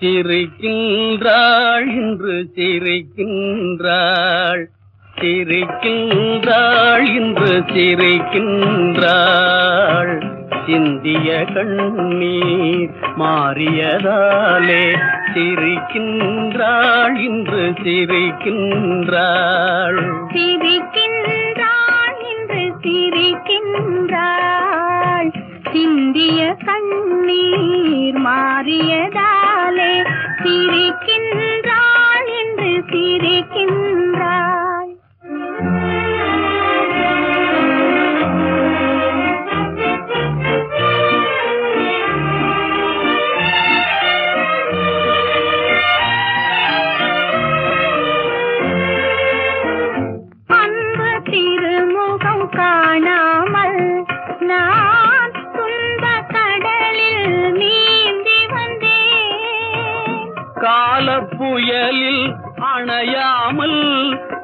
சிரிக்கின்றாள் இன்று சிரிக்கின்றாள், சிரிக்கின்றாள் இன்று சிரிக்கின்றாள். சிந்திய கண்ணீர் மாறியதாலே சிரிக்கின்றாள் இன்று சிரிக்கின்றாள். சிரிக்கின்றாள் இன்று சிரிக்கின்றாள். சிந்திய கண்ணீர் மாறியதாலே சிரிக்கின்றாள் என்று சிரிக்கின்றாள். அன்பு திருமுகம் காணாமல் நான் துன்ப கடலில் நீந்தி வந்தேன். காலப்புயலில் அணையாமல்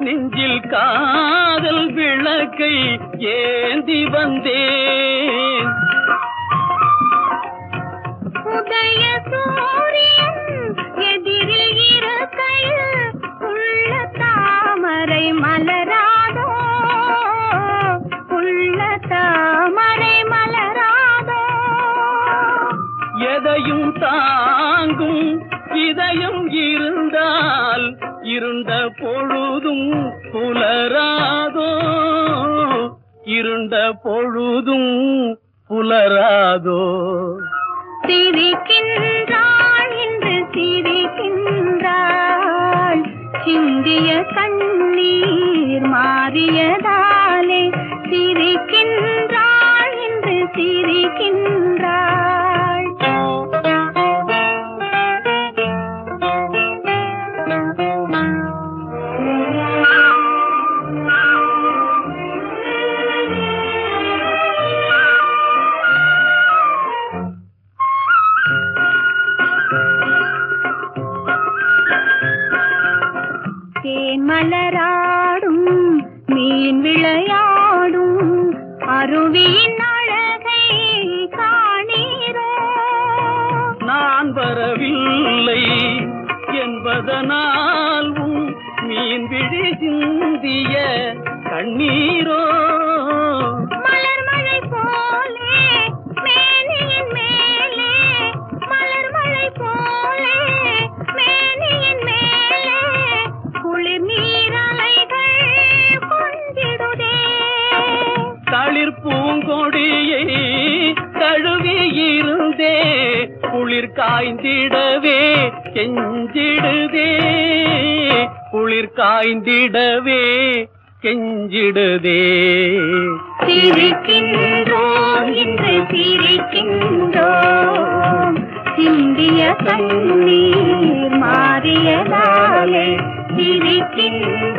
நெஞ்சில் காதல் விளக்கை ஏந்தி வந்தேன். உதய சூரியன் எதிரில் இருக்கையில் உள்ள தாமரை மலராதோ, உள்ள தாமரை மலராதோ. எதையும் தாங்கும் இதயம் இருந்தால் இருண்ட பொழுதும் புலராதோ, இருண்ட பொழுதும் புலராதோ. சிரிக்கின்றாள் என்று சிரிக்கின்றாள். சிந்திய கண்ணீர் மாறியதாலே சிரிக்கின்றாள் என்று சிரிக்கின்றாள். தேன் மலராடும் மீன் விளையாடும் அருவியின் அழகை காணீரோ. நான் வரவில்லை என்பதனால் மீன் விழி சிந்திய கண்ணீரோ. மலர் மழை போலே மேனியின் மேலே, மலர் மழை போலே மேனியின் மேலே குளிர் நீரலைகள் கொஞ்சிடுதே. தளிர் பூங்கொடியை தழுவி இருந்தே குளிர் காய்ந்திடவே கெஞ்சிடுதே, குளிர் காய்ந்திடவே கெஞ்சிடுதே. சிரிக்கின்றோம் இன்று சிரிக்கின்றோம். சிந்திய கண்ணீர் மாறியதாலே சிரிக்கின்றோம்.